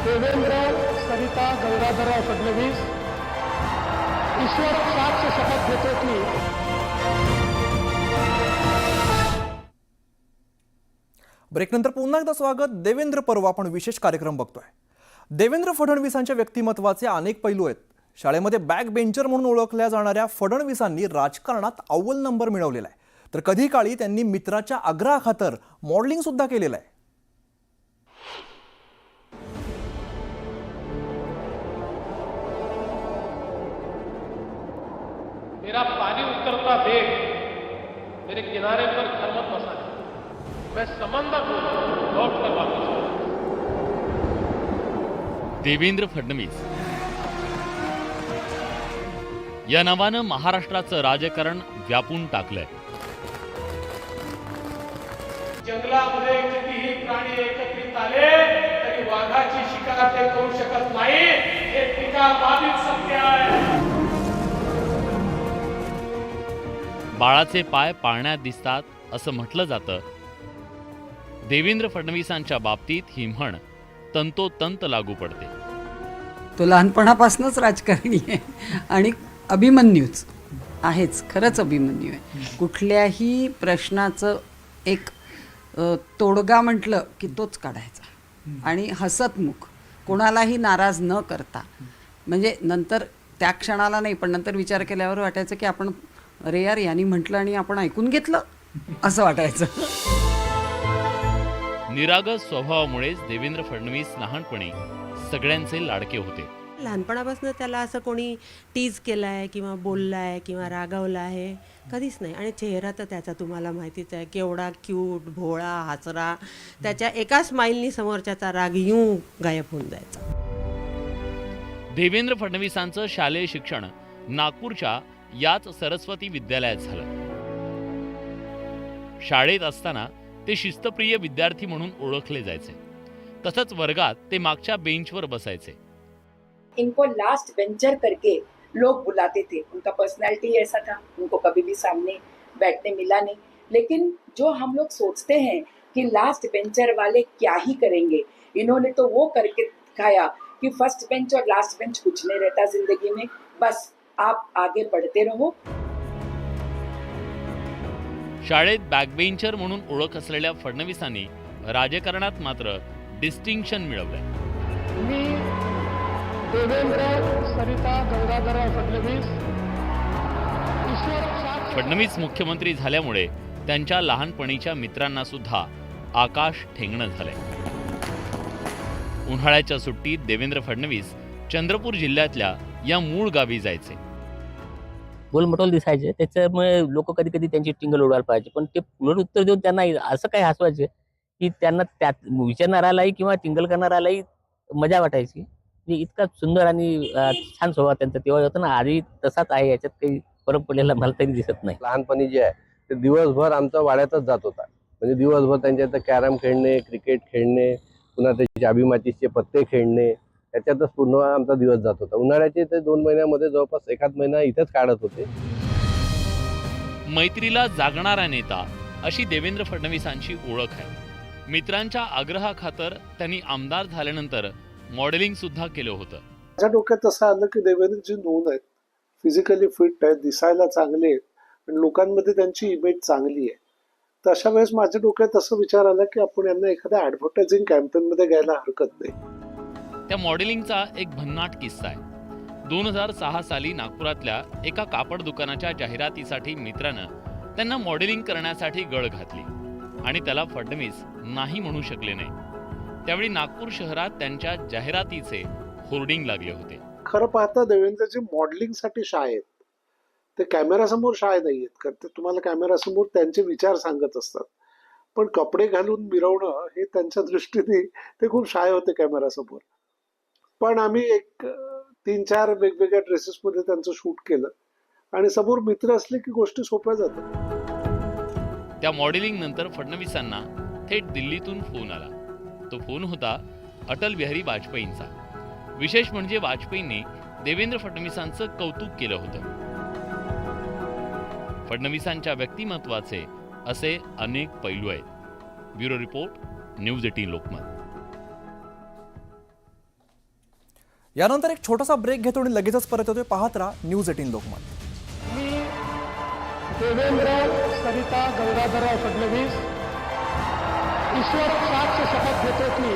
देवेंद्र सरिता गंगाधरराव फडणवीस ईश्वर साक्ष शपथ घेतो की ब्रेकनंतर पुन्हा एकदा स्वागत. देवेंद्र पर्व आपण विशेष कार्यक्रम बघतोय. देवेंद्र फडणवीसांच्या व्यक्तिमत्वाचे अनेक पैलू आहेत. शाळेमध्ये बॅक बेंचर म्हणून ओळखल्या जाणाऱ्या फडणवीसांनी राजकारणात अव्वल नंबर मिळवलेला आहे. तर कधी काळी त्यांनी मित्राच्या आग्रहाखातर मॉडेलिंग सुद्धा केलेलं आहे. मेरा पानी उतरता देख मेरे किनारे पर घर मत बसा, मैं समंदर को लौट कर वापस आऊंगा. देवेंद्र फडणवीस या नावानं महाराष्ट्राचं राजकारण व्यापून टाकलंय. जंगलामध्ये कितीही प्राणी एकत्रित आले तरी वाघाची शिकार ते करू शकत नाही, हे पिकाबाधित सत्य आहे. बाळाचे पाय पाळण्यात दिसतात असं म्हटलं जातं. देवेंद्र फडणवीसांच्या बाबतीत ही म्हण तंतोतंत लागू पडते. तो लहानपणापासूनच राजकारणी आहे आणि अभिमन्यूच आहेच, खरंच अभिमन्यू आहे. कुठल्याही प्रश्नाचं एक तोडगा म्हटलं की तोच काढायचा आणि हसतमुख, कोणालाही नाराज न करता. म्हणजे नंतर त्या क्षणाला नाही, पण नंतर विचार केल्यावर वाटायचं की आपण अरे यार यांनी म्हटलं आणि आपण ऐकून घेतलं असं वाटायचं. निरागस स्वभावामुळेच देवेंद्र फडणवीस लहानपणी सगळ्यांचे लाडके होते. लहानपणापासून त्याला असं कोणी टीज केलं आहे किंवा बोललं आहे किंवा रागावलं आहे कधीच नाही. आणि चेहरा तर त्याचा तुम्हाला माहितीच आहे, केवढा क्यूट, भोळा, हसरा. त्याच्या एका स्माईलनी समोरच्याचा राग यूं गायब होऊन जायचा. देवेंद्र फडणवीसांचं शालेय शिक्षण नागपूरच्या याच सरस्वती विद्यालयात झालं. शाळेत असताना ते शिस्तप्रिय विद्यार्थी म्हणून ओळखले जायचे. तसंच वर्गात ते मागच्या बेंचवर बसायचे. इनको लास्ट बेंचर करके लोग बुलाते थे. उनका पर्सनैलिटी ऐसा था, उनको कभी भी सामने बैठने मिला नहीं. लेकिन जो हम लोग सोचते हैं कि लास्ट बेंचर वाले क्या ही करेंगे, इन्होंने तो वो करके दिखाया कि फर्स्ट बेंच और लास्ट बेंच कुछ नहीं रहता जिंदगी में, बस आप आगे बढ़ते रहो. शाळेत बॅकबेंचर म्हणून ओळख असलेल्या फडणवीसांनी राजकारणात मात्र डिस्टिंक्शन मिळवलंय. मी देवेंद्र सरिता गंगाधरराव फडणवीस ईश्वर साक्ष फडणवीस मुख्यमंत्री झाल्यामुळे त्यांच्या लहानपणीच्या मित्रांना सुद्धा आकाश ठेंगणं झालंय. उन्हाळ्याच्या सुट्टीत देवेंद्र फडणवीस चंद्रपूर जिल्ह्यातल्या या मूळ गावी जायचे. गोलमटोल दिसायचे, त्याच्यामुळे लोक कधी कधी त्यांची टिंगल उडवायला पाहिजे, पण ते पुनरुत्तर देऊन त्यांना असं काही हसवायचे की त्यांना त्यात विचारणारालाही किंवा टिंगल करणारालाही मजा वाटायची. इतका सुंदर आणि छान स्वभाव त्यांचा तेव्हा होता ना, आधी तसाच आहे, याच्यात काही फरक पडलेला मला तरी दिसत नाही. लहानपणी जे आहे ते दिवसभर आमचा वाड्यातच जात होता. म्हणजे दिवसभर त्यांच्या इथं कॅरम खेळणे, क्रिकेट खेळणे, पुन्हा त्याचे चाबीमाचीचे पत्ते खेळणे, त्याच्यातच पूर्ण आमचा दिवस जात होता. उन्हाळ्याचे ते 2 महिन्यामध्ये जवळपास एखाद महिना इथेच काढत होते. मैत्रीला जागणारा नेता अशी देवेंद्र फडणवीसांची ओळख आहे. मित्रांच्या आग्रहाखातर त्यांनी आमदार झाल्यानंतर मॉडेलिंग सुद्धा केलं होतं. माझ्या डोक्यात असं आलं की देवेंद्रजी नोन आहेत, फिजिकली फिट आहेत, दिसायला चांगले आहेत आणि लोकांमध्ये त्यांची इमेज चांगली आहे. तर अशा वेळेस माझ्या डोक्यात असं विचार आला की आपण यांना एखाद्या ऍडव्हर्टायझिंग कॅम्पेनमध्ये घ्यायला हरकत नाही. त्या मॉडेलिंगचा एक भन्नाट किस्सा आहे. 2006 साली नागपुरातल्या एका कापड दुकानाच्या जाहिरातीसाठी मित्रानं त्यांना मॉडेलिंग करण्यासाठी गळ घातली आणि त्याला फडणवीस नाही म्हणू शकले नाही. त्यावेळी नागपूर शहरात त्यांच्या जाहिरातीचे होर्डिंग लागले होते. खरं पाहता देवेंद्रजी मॉडेलिंगसाठी शाय आहेत, ते कॅमेरासमोर शाय नाही आहेत, कारण ते तुम्हाला कॅमेरासमोर त्यांचे विचार सांगत असतात. पण कपडे घालून मिरवणं हे त्यांच्या दृष्टीने ते खूप शाय होते कॅमेरासमोर. पण आम्ही 3-4 वेगवेगळ्या ड्रेसेसमध्ये त्यांचं शूट केलं आणि समोर मित्र असले की गोष्टी सोप्या जातात. त्या मॉडेलिंग नंतर फडणवीसांना थेट दिल्लीतून फोन आला. तो फोन होता अटल बिहारी वाजपेयींचा. विशेष म्हणजे वाजपेयींनी देवेंद्र फडणवीसांचं कौतुक केलं होतं. फडणवीसांच्या व्यक्तिमत्वाचे असे अनेक पैलू आहेत. Bureau report, news 18 Lokmat. यानंतर एक छोटासा ब्रेक घेतो आणि लगेचच परत येतोय. पाहत राहा न्यूज 18 लोकमत. मी देवेंद्र सरिता गंगाधरराव फडणवीस ईश्वर साक्ष शपथ घेतो की